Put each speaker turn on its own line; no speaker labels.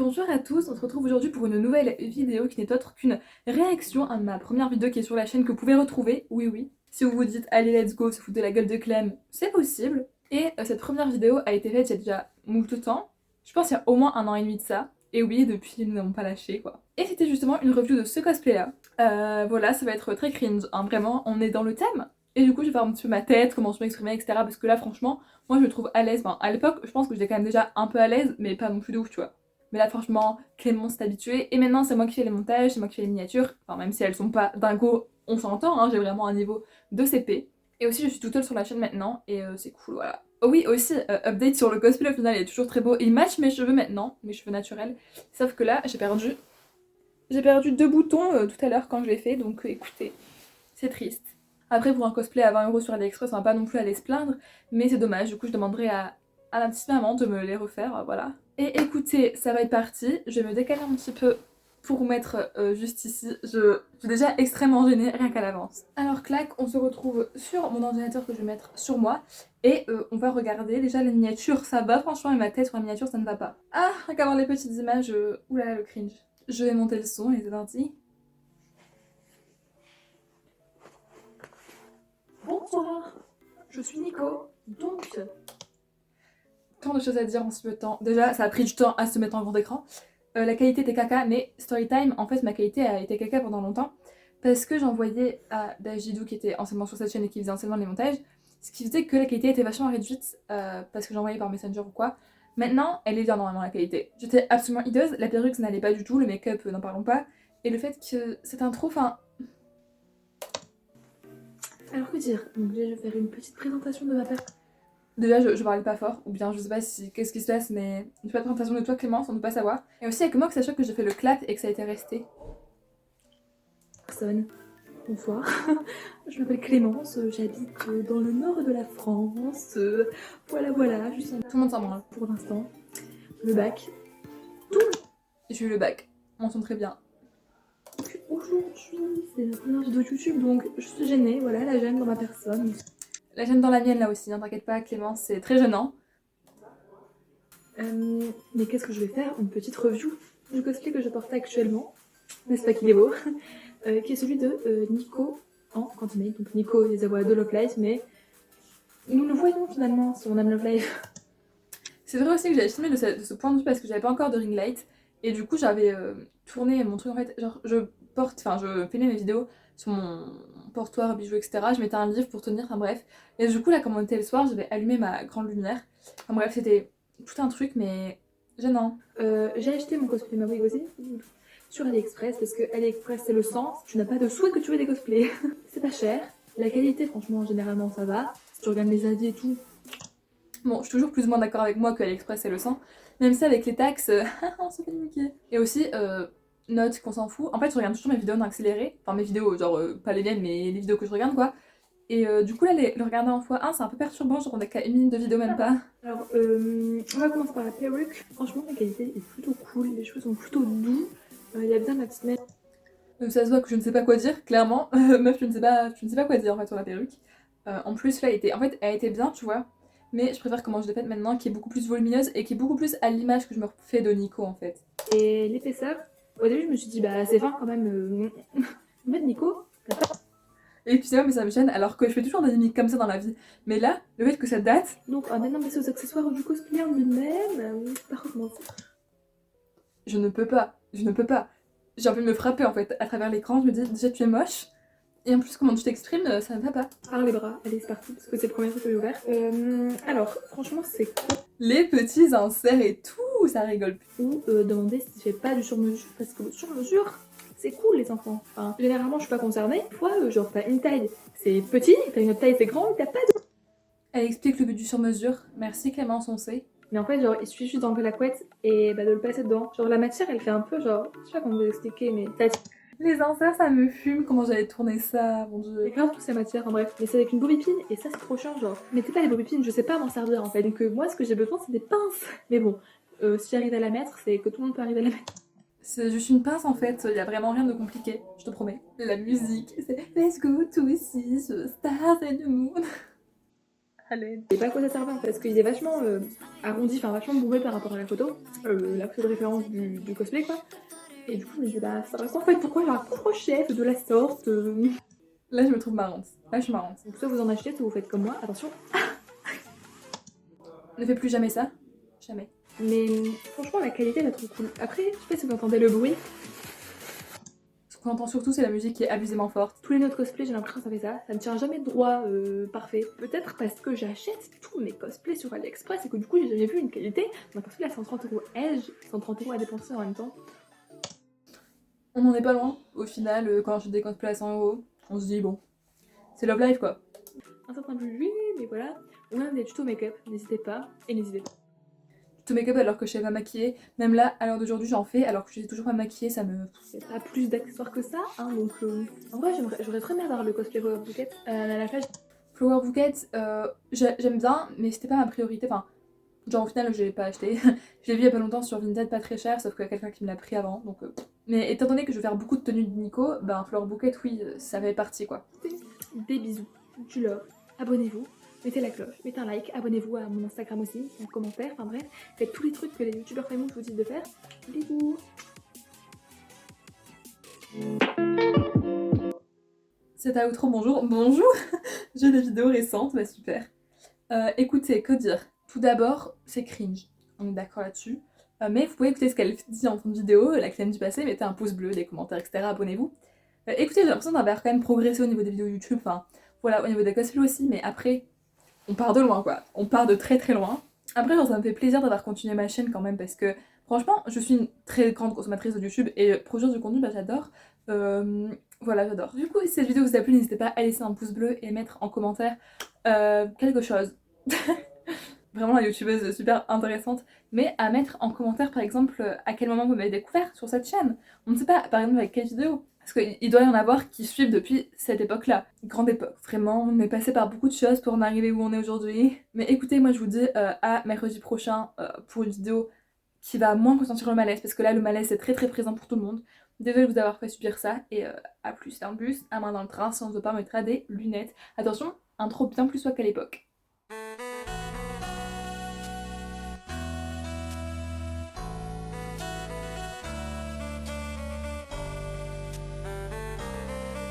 Bonjour à tous, on se retrouve aujourd'hui pour une nouvelle vidéo qui n'est autre qu'une réaction à ma première vidéo qui est sur la chaîne que vous pouvez retrouver, oui. Si vous vous dites allez let's go, se foutre de la gueule de Clem, c'est possible. Et cette première vidéo a été faite il y a déjà moult temps, je pense il y a au moins 1 an et demi de ça. Et oui, depuis nous n'avons pas lâché quoi. Et c'était justement une review de ce cosplay là. Voilà, ça va être très cringe, hein, vraiment, on est dans le thème. Et du coup je vais faire un petit peu ma tête, comment je m'exprimer, etc. Parce que là franchement, moi je me trouve à l'aise, enfin à l'époque je pense que j'étais quand même déjà un peu à l'aise, mais pas non plus de ouf tu vois. Mais là franchement, Clément s'est habitué. Et maintenant c'est moi qui fais les montages, c'est moi qui fais les miniatures. Enfin même si elles sont pas dingo, on s'entend, hein, j'ai vraiment un niveau de CP. Et aussi je suis toute seule sur la chaîne maintenant et c'est cool, voilà. Oh oui, aussi, update sur le cosplay, au final il est toujours très beau. Il match mes cheveux maintenant, mes cheveux naturels. Sauf que là j'ai perdu 2 boutons tout à l'heure quand je l'ai fait, donc écoutez, c'est triste. Après pour un cosplay à 20 € sur AliExpress, on va pas non plus aller se plaindre, mais c'est dommage, du coup je demanderai à ma petite maman de me les refaire, voilà. Et écoutez, ça va être parti, je vais me décaler un petit peu pour vous mettre juste ici, je suis déjà extrêmement gênée rien qu'à l'avance. Alors clac, on se retrouve sur mon ordinateur que je vais mettre sur moi, et on va regarder, déjà les miniatures ça va franchement, et ma tête sur la miniature ça ne va pas. Ah, rien qu'à voir les petites images, oulala le cringe. Je vais monter le son et c'est parti. Bonsoir, je suis Nico, donc... Tant de choses à dire en si peu de temps. Déjà, ça a pris du temps à se mettre en grand écran. La qualité était caca, mais Storytime, en fait, ma qualité a été caca pendant longtemps. Parce que j'envoyais à Dajidou, qui était anciennement sur cette chaîne et qui faisait anciennement les montages, ce qui faisait que la qualité était vachement réduite, parce que j'envoyais par Messenger ou quoi. Maintenant, elle est bien normalement la qualité. J'étais absolument hideuse, la perruque ça n'allait pas du tout, le make-up n'en parlons pas. Et le fait que cette intro, enfin... Alors que dire? Donc déjà, je vais faire une petite présentation de ma personne. Déjà, je parlais pas fort, ou bien je sais pas si qu'est-ce qui se passe, mais je fais pas de présentation de toi, Clémence, on ne peut pas savoir. Et aussi, il y a que moi que ça choque que j'ai fait le clap et que ça a été resté. Personne. Bonsoir. Je m'appelle Clémence, j'habite dans le nord de la France. Voilà, juste un... Tout le monde s'en branle pour l'instant. Le bac. Tout. J'ai eu le bac. On sent très bien. Aujourd'hui, c'est la première vidéo YouTube, donc je suis gênée, voilà, la gêne dans ma personne. La gêne dans la mienne là aussi, hein, t'inquiète pas, Clémence, c'est très gênant. Mais qu'est-ce que je vais faire? Une petite review du cosplay que je porte actuellement, n'est-ce pas qu'il est beau, qui est celui de Nico en Quantumate. Donc Nico les avoit de Love Live, mais nous le voyons finalement si on aime Love Live. C'est vrai aussi que j'avais filmé de ce point de vue parce que j'avais pas encore de ring light, et du coup j'avais tourné mon truc en fait, genre je filmais mes vidéos sur mon portoir, bijoux, etc. Je mettais un livre pour tenir, enfin bref. Et du coup là, comme on était le soir, j'avais allumé ma grande lumière. Enfin bref, c'était tout un truc, mais gênant. J'ai acheté mon cosplay Mawig aussi sur AliExpress parce que AliExpress c'est le sens, tu n'as pas de sous et que tu veux des cosplays. C'est pas cher, la qualité franchement généralement ça va. Si tu regardes les avis et tout, bon, je suis toujours plus ou moins d'accord avec moi que AliExpress c'est le sang, même si avec les taxes, on se fait niquer. Et aussi, note qu'on s'en fout, en fait je regarde toujours mes vidéos en accéléré, enfin mes vidéos, genre pas les miennes mais les vidéos que je regarde quoi. Et du coup là, le regarder en x1 c'est un peu perturbant, genre on a qu'à 1 minute de vidéo même pas. Alors on va commencer par la perruque, franchement la qualité est plutôt cool, les cheveux sont plutôt doux, il y a bien ma petite mèche. Ça se voit que je ne sais pas quoi dire, clairement, meuf je ne sais pas quoi dire en fait sur la perruque. En plus là elle était bien tu vois. Mais je préfère comment je l'ai faite maintenant, qui est beaucoup plus volumineuse et qui est beaucoup plus à l'image que je me fais de Nico en fait. Et l'épaisseur, au début je me suis dit bah c'est fin quand même, en fait Nico, et excusez-moi mais ça me gêne alors que je fais toujours des mimiques comme ça dans la vie. Mais là, le fait que ça date... Donc maintenant passer aux accessoires du cosplay en lui-même, pas recommencer. Je ne peux pas. J'ai envie de me frapper en fait à travers l'écran, je me dis déjà tu es moche. Et en plus, comment tu t'exprimes, ça ne va pas. Par les bras, allez, c'est parti, parce que c'est le premier truc que j'ai ouvert. Alors, franchement, c'est cool. Les petits inserts et tout, ça rigole. Ou demander si je fais pas du sur-mesure, parce que le sur-mesure, c'est cool, les enfants. Enfin, généralement, je suis pas concernée. Toi, genre, t'as une taille, c'est petit, t'as une autre taille, c'est grand, t'as pas de... Elle explique le but du sur-mesure. Merci Clémence, on sait. Mais en fait, genre, il suffit juste d'enlever la couette et bah, de le passer dedans. Genre, la matière, elle fait un peu, genre, je sais pas comment vous expliquer, mais... Les inserts, ça me fume, comment j'avais tourné ça, mon dieu. Et grave toutes ces matières, en bref. Mais c'est avec une bobipine, et ça c'est trop chiant, genre. Mettez pas les bobipines, je sais pas m'en servir en fait. Donc moi, ce que j'ai besoin, c'est des pinces. Mais bon, si j'arrive à la mettre, c'est que tout le monde peut arriver à la mettre. C'est juste une pince en fait, y a vraiment rien de compliqué, je te promets. La musique, c'est Let's go to see the stars and the moon. Je sais pas à quoi ça servait parce qu'il est vachement arrondi, enfin vachement bourré par rapport à la photo de référence du cosplay quoi. Et du coup je me disais bah ça va quoi en fait, pourquoi j'ai un propre chef de la sorte
Là, je me trouve marrante. Là, je suis marrante.
Donc soit vous en achetez, soit vous faites comme moi, attention.
Ne fais plus jamais ça. Jamais.
Mais franchement la qualité elle est trop cool. Après, je sais pas si vous entendez le bruit.
Ce qu'on entend surtout, c'est la musique qui est abusément forte.
Tous les autres cosplays, j'ai l'impression que ça fait ça. Ça ne tient jamais droit parfait. Peut-être parce que j'achète tous mes cosplays sur AliExpress et que du coup j'ai jamais vu une qualité. Donc parce que là 130 € ai-je 130 € à dépenser en même temps.
On n'en est pas loin. Au final, quand j'achète des cosplays à 100 €, on se dit bon, c'est Love Life quoi.
Un certain plus oui, mais voilà. Ou même des tutos make-up, n'hésitez pas. Et n'hésitez pas.
Tout make-up alors que je sais pas maquiller. Même là, à l'heure d'aujourd'hui, j'en fais alors que je sais toujours pas maquiller, ça me.
Il n'y a pas plus d'accessoires que ça, hein, donc en vrai j'aurais très bien avoir le cosplay Flower Bouquet. À la plage.
Flower Bouquet, j'aime bien, mais c'était pas ma priorité. Enfin, genre au final, je l'ai pas acheté. Je l'ai vu il y a pas longtemps sur Vinted, pas très cher, sauf qu'il y a quelqu'un qui me l'a pris avant. Donc, Mais étant donné que je vais faire beaucoup de tenues de Nico, ben Flower Bouquet, oui, ça fait partie quoi.
Des bisous, du love, abonnez-vous, mettez la cloche, mettez un like, abonnez-vous à mon Instagram aussi, un commentaire, enfin bref, faites tous les trucs que les youtubeurs famous vous disent de faire. Bisous.
C'est à outro, bonjour. Bonjour. J'ai des vidéos récentes, bah super. Écoutez, que dire? Tout d'abord, c'est cringe. On est d'accord là-dessus. Mais vous pouvez écouter ce qu'elle dit en fin de vidéo, la crème du passé, mettez un pouce bleu, des commentaires, etc. Abonnez-vous. Écoutez, j'ai l'impression d'avoir quand même progressé au niveau des vidéos YouTube, enfin voilà, au niveau des cosplays aussi, mais après, on part de loin quoi. On part de très très loin. Après, genre, ça me fait plaisir d'avoir continué ma chaîne quand même parce que franchement, je suis une très grande consommatrice de YouTube et produire du contenu, bah j'adore. Voilà, j'adore. Du coup, si cette vidéo vous a plu, n'hésitez pas à laisser un pouce bleu et mettre en commentaire quelque chose. Vraiment la youtubeuse super intéressante, mais à mettre en commentaire par exemple à quel moment vous m'avez découvert sur cette chaîne. On ne sait pas par exemple avec quelle vidéo, parce qu'il doit y en avoir qui suivent depuis cette époque-là. Grande époque, vraiment, on est passé par beaucoup de choses pour en arriver où on est aujourd'hui. Mais écoutez, moi je vous dis à mercredi prochain pour une vidéo qui va moins ressentir le malaise, parce que là le malaise est très très présent pour tout le monde. Désolée de vous avoir fait subir ça, et à plus dans le bus, à main dans le train, si on ne veut pas mettre à des lunettes. Attention, un trop bien plus soit qu'à l'époque.